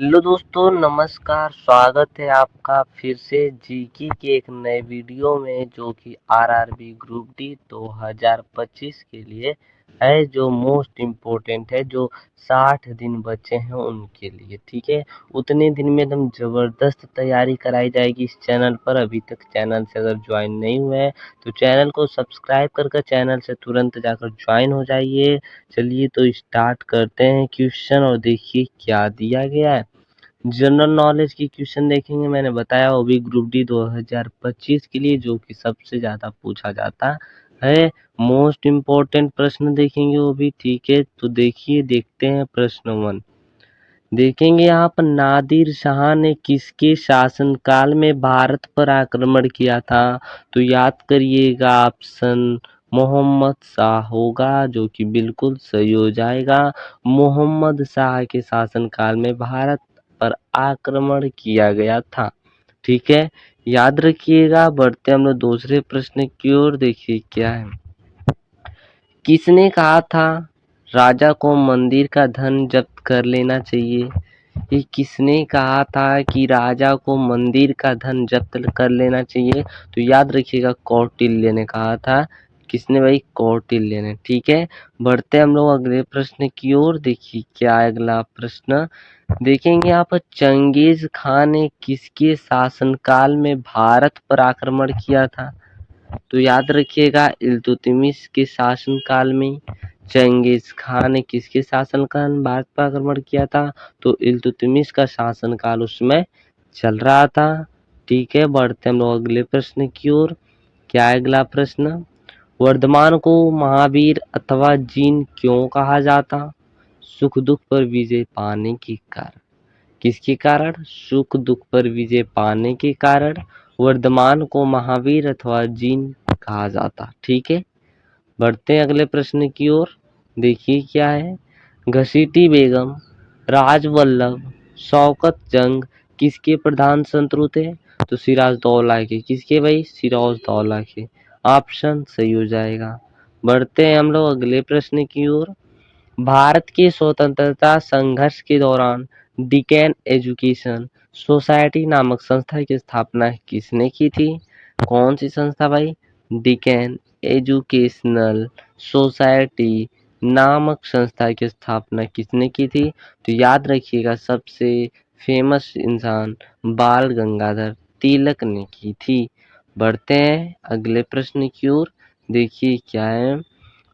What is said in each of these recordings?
Hello दोस्तों, नमस्कार। स्वागत है आपका फिर से जीके के एक नए वीडियो में, जो कि आरआरबी ग्रुप डी 2025 के लिए है, जो मोस्ट इम्पोर्टेंट है। जो 60 दिन बचे हैं उनके लिए, ठीक है। उतने दिन में एकदम ज़बरदस्त तैयारी कराई जाएगी इस चैनल पर। अभी तक चैनल से अगर ज्वाइन नहीं हुए हैं तो चैनल को सब्सक्राइब करके चैनल से तुरंत जाकर ज्वाइन हो जाइए। चलिए तो स्टार्ट करते हैं क्वेश्चन, और देखिए क्या दिया गया है। जनरल नॉलेज की क्वेश्चन देखेंगे। मैंने बताया वो भी ग्रुप डी 2025 के लिए, जो कि सबसे ज़्यादा पूछा जाता है। मोस्ट इम्पोर्टेंट प्रश्न देखेंगे वो भी, ठीक है। तो देखिए, देखते हैं प्रश्न 1। देखेंगे यहाँ पर, नादिर शाह ने किसके शासनकाल में भारत पर आक्रमण किया था? तो याद करिएगा, ऑप्शन मोहम्मद शाह होगा, जो कि बिल्कुल सही हो जाएगा। मोहम्मद शाह के शासनकाल में भारत पर आक्रमण किया गया था, ठीक है। याद रखिएगा। बढ़ते हम लोग दूसरे प्रश्न की ओर। देखिए क्या है। किसने कहा था राजा को मंदिर का धन जब्त कर लेना चाहिए? ये किसने कहा था कि राजा को मंदिर का धन जब्त कर लेना चाहिए? तो याद रखिएगा, कौटिल्य ने कहा था। किसने भाई? कौटिल्य ने, ठीक है। बढ़ते हम लोग अगले प्रश्न की ओर। देखिए क्या है अगला प्रश्न। देखेंगे यहाँ पर, चंगेज खान ने किसके शासनकाल में भारत पर आक्रमण किया था? तो याद रखिएगा, इल्तुतमिश के शासनकाल में चंगेज खान ने किसके शासनकाल में भारत पर आक्रमण किया था? तो इल्तुतमिश का शासनकाल उसमें चल रहा था, ठीक है। बढ़ते हम लोग अगले प्रश्न की ओर। क्या है अगला प्रश्न। वर्धमान को महावीर अथवा जीन क्यों कहा जाता? सुख दुख पर विजय पाने के कारण। किसके कारण? सुख दुख पर विजय पाने के कारण वर्धमान को महावीर अथवा जीन कहा जाता, ठीक है। बढ़ते हैं अगले प्रश्न की ओर। देखिए क्या है। घसीटी बेगम, राजवल्लभ, शौकत जंग किसके प्रधान शत्रु थे? तो सिराजदौला के। किसके भाई? सिराजदौला के। ऑप्शन सही हो जाएगा। बढ़ते हैं हम लोग अगले प्रश्न की ओर। भारत के स्वतंत्रता संघर्ष के दौरान डिकेन एजुकेशन सोसाइटी नामक संस्था की स्थापना किसने की थी? कौन सी संस्था भाई? डिकेन एजुकेशनल सोसाइटी नामक संस्था की स्थापना किसने की थी? तो याद रखिएगा, सबसे फेमस इंसान बाल गंगाधर तिलक ने की थी। बढ़ते हैं अगले प्रश्न की ओर। देखिए क्या है।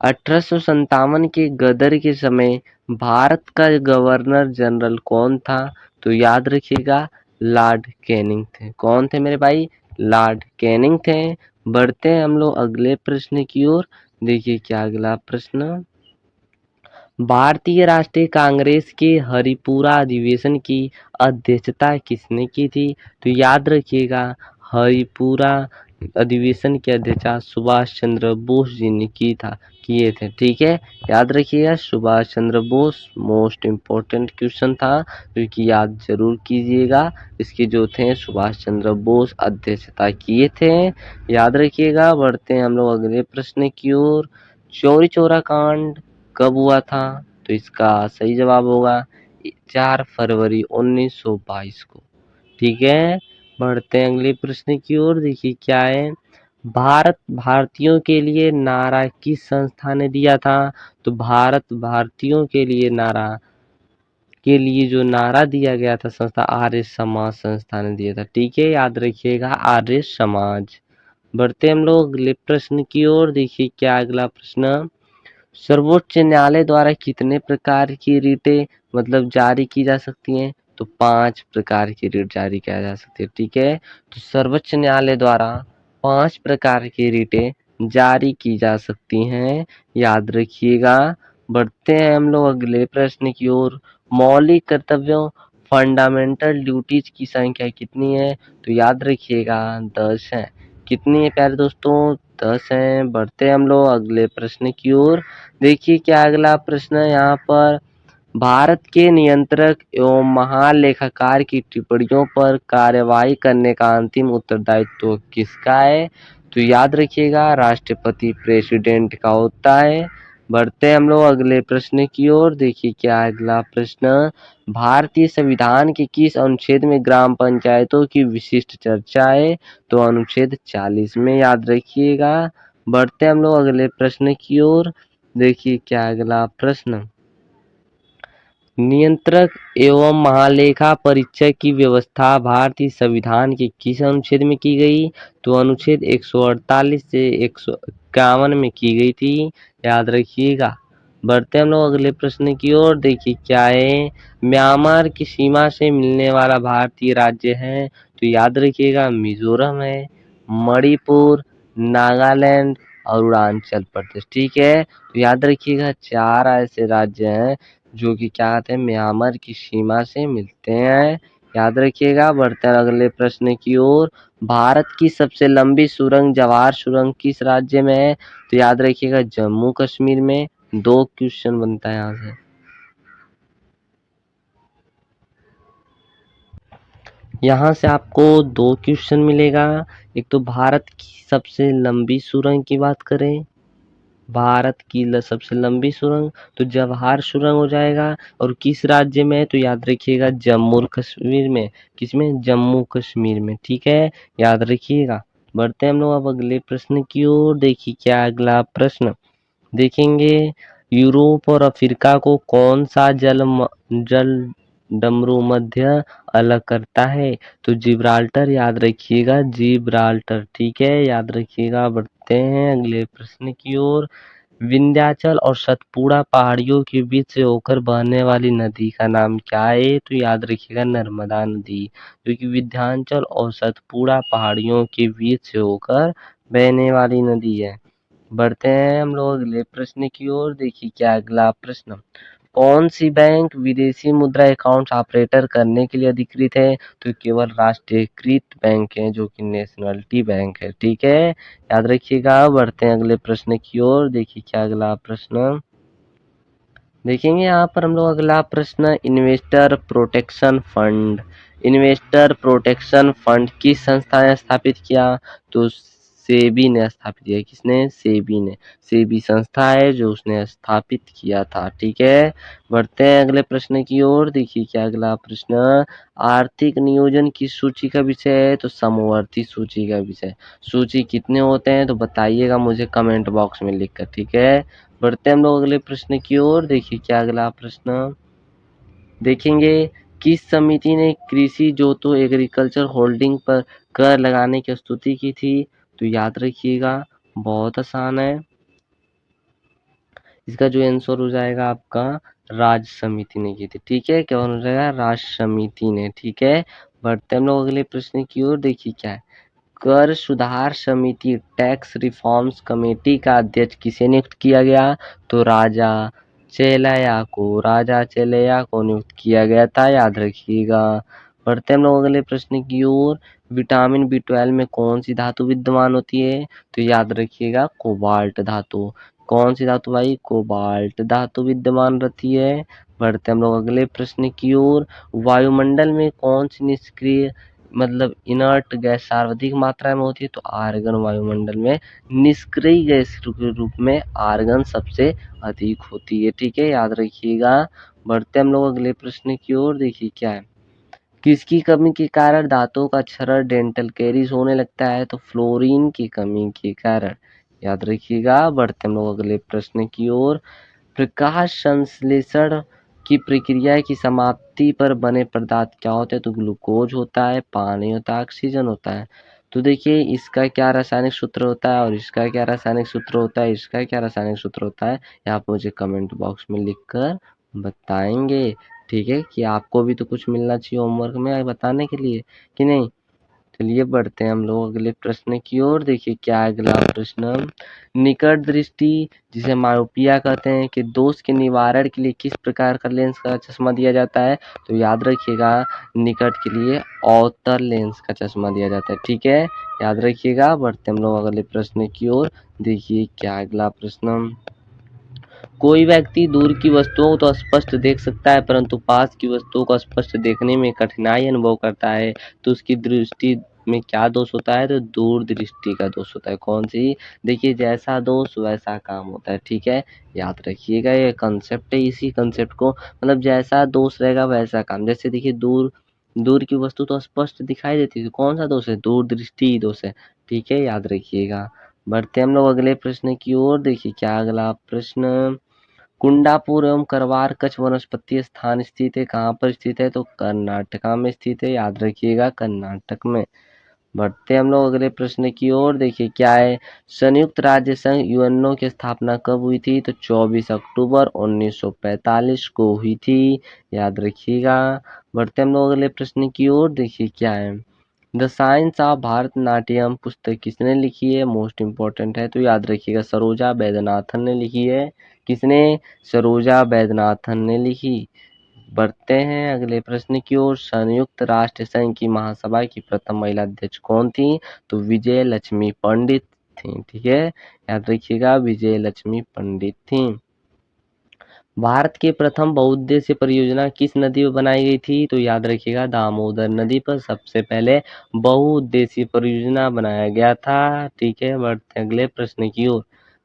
1857 के गदर के समय भारत का गवर्नर जनरल कौन था? तो याद रखिएगा, लॉर्ड कैनिंग थे। कौन थे मेरे भाई? लॉर्ड कैनिंग थे। बढ़ते हैं हम लोग अगले प्रश्न की ओर। देखिए क्या अगला प्रश्न। भारतीय राष्ट्रीय कांग्रेस के हरिपुरा अधिवेशन की अध्यक्षता किसने की थी? तो याद रखिएगा, हरिपुरा अधिवेशन की अध्यक्षता सुभाष चंद्र बोस जी ने किए थे, ठीक है। याद रखिएगा, Subhash Chandra Bose. Most important question था, जो कि याद जरूर कीजिएगा। इसके जो थे, सुभाष चंद्र बोस अध्यक्षता किए थे, याद रखिएगा। बढ़ते हैं हम लोग अगले प्रश्न की ओर। चौरी चौरा कांड कब हुआ था? तो इसका सही जवाब होगा 4 फरवरी 1922 को, ठीक है। बढ़ते हैं अगले प्रश्न की ओर। देखिए क्या है। भारत भारतीयों के लिए नारा किस संस्था ने दिया था? तो भारत भारतीयों के लिए जो नारा दिया गया था संस्था, आर्य समाज संस्था ने दिया था, ठीक है। याद रखिएगा, आर्य समाज। बढ़ते हम लोग अगले प्रश्न की ओर। देखिए क्या अगला प्रश्न। सर्वोच्च न्यायालय द्वारा कितने प्रकार की रिटें जारी की जा सकती हैं? तो 5 प्रकार की रिट जारी किया जा सकती है, ठीक है। तो सर्वोच्च न्यायालय द्वारा 5 प्रकार की रिटें जारी की जा सकती हैं, याद रखिएगा। बढ़ते हैं हम लोग अगले प्रश्न की ओर। मौलिक कर्तव्यों फंडामेंटल ड्यूटीज की संख्या कितनी है? तो याद रखिएगा 10 है। कितनी है प्यारे दोस्तों? 10 हैं। बढ़ते हम लोग अगले प्रश्न की ओर। देखिए क्या अगला प्रश्न है यहाँ पर। भारत के नियंत्रक एवं महालेखाकार की टिप्पणियों पर कार्यवाही करने का अंतिम उत्तरदायित्व किसका है? तो याद रखिएगा, राष्ट्रपति प्रेसिडेंट का होता है। बढ़ते हैं हम लोग अगले प्रश्न की ओर। देखिए क्या है अगला प्रश्न। भारतीय संविधान के किस अनुच्छेद में ग्राम पंचायतों की विशिष्ट चर्चा है? तो अनुच्छेद 40 में, याद रखिएगा। बढ़ते हैं हम लोग अगले प्रश्न की ओर। देखिए क्या है अगला प्रश्न। नियंत्रक एवं महालेखा परीक्षक की व्यवस्था भारतीय संविधान के किस अनुच्छेद में की गई? तो अनुच्छेद 148 से 151 में की गई थी, याद रखिएगा। बढ़ते हम लोग अगले प्रश्न की ओर। देखिए क्या है। म्यांमार की सीमा से मिलने वाला भारतीय राज्य है? तो याद रखिएगा मिजोरम है, मणिपुर, नागालैंड और अरुणाचल प्रदेश। ठीक है, तो याद रखिएगा 4 ऐसे राज्य हैं जो कि क्या कहते हैं म्यांमार की सीमा से मिलते हैं, याद रखिएगा। बढ़ते हैं अगले प्रश्न की ओर। भारत की सबसे लंबी सुरंग जवाहर सुरंग किस राज्य में है? तो याद रखिएगा जम्मू कश्मीर में। 2 क्वेश्चन बनता है यहाँ से। यहाँ से आपको 2 क्वेश्चन मिलेगा। एक तो भारत की सबसे लंबी सुरंग की बात करें, भारत की सबसे लंबी सुरंग तो जवाहर सुरंग हो जाएगा। और किस राज्य में? तो याद रखिएगा जम्मू कश्मीर में। किसमें? जम्मू कश्मीर में। ठीक है, याद रखिएगा। बढ़ते हैं हम लोग अब अगले प्रश्न की ओर। देखिए क्या अगला प्रश्न देखेंगे। यूरोप और अफ्रीका को कौन सा जल डमरू मध्य अलग करता है? तो जिब्राल्टर, याद रखिएगा जिब्राल्टर। ठीक है, याद रखिएगा। बढ़ते हैं अगले प्रश्न की ओर। विंध्याचल और सतपुड़ा पहाड़ियों के बीच से होकर बहने वाली नदी का नाम क्या है? तो याद रखिएगा नर्मदा नदी, जो कि विंध्याचल और सतपुड़ा पहाड़ियों के बीच से होकर बहने वाली नदी है। बढ़ते हैं हम लोग अगले प्रश्न की ओर। देखिए क्या अगला प्रश्न। कौन सी बैंक विदेशी मुद्रा अकाउंट ऑपरेटर करने के लिए अधिकृत है? तो केवल राष्ट्रीयकृत बैंक है, जो कि नेशनलिटी बैंक है। ठीक है, याद रखिएगा। बढ़ते हैं अगले प्रश्न की ओर। देखिए क्या अगला प्रश्न देखेंगे। यहाँ पर हम लोग अगला प्रश्न। Investor protection fund, investor protection fund किस संस्था ने स्थापित किया? तो सेबी ने स्थापित किया। किसने? सेबी ने। सेबी संस्था है जो उसने स्थापित किया था। ठीक है, बढ़ते हैं अगले प्रश्न की ओर। देखिए क्या अगला प्रश्न। आर्थिक नियोजन किस सूची का विषय है? तो समवर्ती सूची का विषय। सूची कितने होते हैं तो बताइएगा मुझे कमेंट बॉक्स में लिखकर। ठीक है, बढ़ते हैं हम लोग अगले प्रश्न की ओर। देखिए क्या अगला प्रश्न देखेंगे। किस समिति ने कृषि जोतो एग्रीकल्चर होल्डिंग पर कर लगाने की स्तुति की थी? तो याद रखिएगा बहुत आसान है, इसका जो आंसर हो जाएगा आपका राज्य समिति ने की थी। ठीक है, क्या हो जाएगा? राज्य समिति ने। ठीक है, बढ़ते हम लोग अगले प्रश्न की ओर। देखिए क्या है। कर सुधार समिति टैक्स रिफॉर्म्स कमेटी का अध्यक्ष किसे नियुक्त किया गया? तो राजा चेलैया को नियुक्त किया गया था, याद रखिएगा। बढ़ते हम लोग अगले प्रश्न की ओर। विटामिन B12 में कौन सी धातु विद्यमान होती है? तो याद रखिएगा कोबाल्ट धातु। कौन सी धातु भाई? कोबाल्ट धातु विद्यमान रहती है। बढ़ते हम लोग अगले प्रश्न की ओर। वायुमंडल में कौन सी निष्क्रिय मतलब इनर्ट गैस सर्वाधिक मात्रा में होती है? तो आर्गन वायुमंडल में निष्क्रिय गैस के रूप में आर्गन सबसे अधिक होती है। ठीक है, याद रखिएगा। बढ़ते हम लोग अगले प्रश्न की ओर। देखिए क्या है। किसकी कमी के कारण दांतों का क्षरण डेंटल कैरीज होने लगता है? तो फ्लोरीन की कमी के कारण, याद रखिएगा। बढ़ते हम लोग अगले प्रश्न की ओर। प्रकाश संश्लेषण की प्रक्रिया की समाप्ति पर बने पदार्थ क्या होते हैं? तो ग्लूकोज होता है, पानी होता है, ऑक्सीजन होता है। तो देखिए इसका क्या रासायनिक सूत्र होता है और इसका क्या रासायनिक सूत्र होता है, इसका क्या रासायनिक सूत्र होता है, ये आप मुझे कमेंट बॉक्स में लिखकर बताएंगे। ठीक है, कि आपको भी तो कुछ मिलना चाहिए होमवर्क में बताने के लिए, कि नहीं। चलिए बढ़ते हैं हम लोग अगले प्रश्न की ओर। देखिए क्या है अगला प्रश्न। निकट दृष्टि जिसे मायोपिया कहते हैं के दोष के निवारण के लिए किस प्रकार का लेंस का चश्मा दिया जाता है? तो याद रखिएगा निकट के लिए अवतल लेंस का चश्मा दिया जाता है। ठीक है, याद रखिएगा। बढ़ते हम लोग अगले प्रश्न की ओर। देखिए क्या अगला प्रश्न। कोई व्यक्ति दूर की वस्तुओं को तो स्पष्ट देख सकता है परंतु पास की वस्तुओं को स्पष्ट देखने में कठिनाई अनुभव करता है, तो उसकी दृष्टि में क्या दोष होता है, तो दूरदृष्टि का दोष होता है। कौन सी, देखिए जैसा दोष वैसा काम होता है, ठीक है, याद रखिएगा, ये कंसेप्ट है। इसी कंसेप्ट को मतलब जैसा दोष रहेगा वैसा काम। जैसे देखिए दूर दूर की वस्तु तो स्पष्ट दिखाई देती है, कौन सा दोष है, दूरदृष्टि दोष है, ठीक है, याद रखिएगा। बढ़ते हम लोग अगले प्रश्न की ओर। देखिए क्या अगला प्रश्न, कुंडापुर एवं करवार कच्छ वनस्पति स्थान स्थित है, कहाँ पर स्थित है, तो कर्नाटका में स्थित है, याद रखिएगा, कर्नाटक में। बढ़ते हम लोग अगले प्रश्न की ओर। देखिए क्या है, संयुक्त राज्य संघ यूएनओ की स्थापना कब हुई थी, तो 24 अक्टूबर 1945 को हुई थी, याद रखिएगा। बढ़ते हम लोग अगले प्रश्न की ओर। देखिए क्या है, द साइंस ऑफ भारतनाट्यम पुस्तक किसने लिखी है, मोस्ट इम्पोर्टेंट है, तो याद रखिएगा सरोजा वैद्यनाथन ने लिखी है। किसने, सरोजा वैद्यनाथन ने लिखी। बढ़ते हैं अगले प्रश्न की ओर। संयुक्त राष्ट्र संघ की महासभा की प्रथम महिला अध्यक्ष कौन थी, तो विजय लक्ष्मी पंडित थी, ठीक है, याद रखिएगा, विजय लक्ष्मी पंडित थी। भारत की प्रथम बहुउद्देशीय परियोजना किस नदी पर बनाई गई थी, तो याद रखिएगा दामोदर नदी पर सबसे पहले बहुउद्देशीय परियोजना बनाया गया था, ठीक है। बढ़ते अगले प्रश्न की ओर।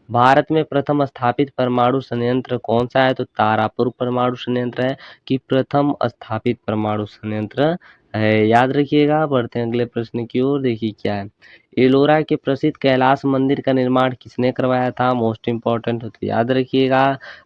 भारत में प्रथम स्थापित परमाणु संयंत्र कौन सा है, तो तारापुर परमाणु संयंत्र है कि प्रथम स्थापित परमाणु संयंत्र है, याद रखिएगा। बढ़ते हैं अगले प्रश्न की ओर। देखिए क्या है, एलोरा के प्रसिद्ध कैलाश मंदिर का निर्माण किसने करवाया था, मोस्ट इम्पोर्टेंट हो तो याद रखिएगा,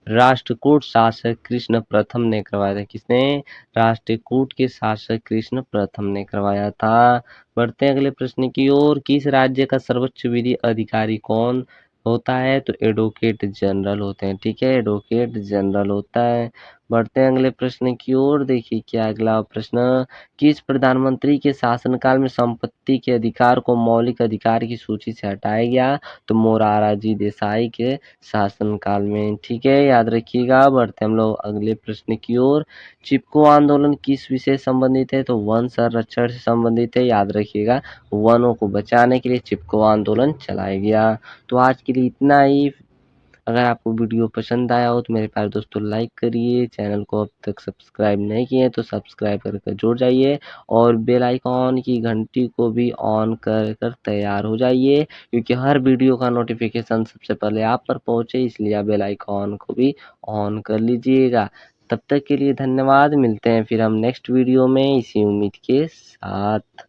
राष्ट्रकूट शासक कृष्ण प्रथम ने करवाया था। किसने, राष्ट्रकूट के शासक कृष्ण प्रथम ने करवाया था। बढ़ते हैं अगले प्रश्न की ओर। किस राज्य का सर्वोच्च विधि अधिकारी कौन होता है, तो एडवोकेट जनरल होते हैं, ठीक है, एडवोकेट जनरल होता है। बढ़ते हैं अगले प्रश्न की ओर। देखिए क्या अगला प्रश्न, किस प्रधानमंत्री के शासनकाल में संपत्ति के अधिकार को मौलिक अधिकार की सूची से हटाया गया, तो मोरारजी देसाई के शासनकाल में, ठीक है, याद रखिएगा। बढ़ते हम लोग अगले प्रश्न की ओर। चिपको आंदोलन किस विषय से संबंधित है, तो वन संरक्षण से संबंधित है, याद रखिएगा, वनों को बचाने के लिए चिपको आंदोलन चलाया गया। तो आज के लिए इतना ही। अगर आपको वीडियो पसंद आया हो तो मेरे प्यारे दोस्तों लाइक करिए, चैनल को अब तक सब्सक्राइब नहीं किए तो सब्सक्राइब करके जुड़ जाइए और बेल आइकॉन की घंटी को भी ऑन कर कर तैयार हो जाइए, क्योंकि हर वीडियो का नोटिफिकेशन सबसे पहले आप पर पहुंचे, इसलिए आप बेल आइकॉन को भी ऑन कर लीजिएगा। तब तक के लिए धन्यवाद, मिलते हैं फिर हम नेक्स्ट वीडियो में इसी उम्मीद के साथ।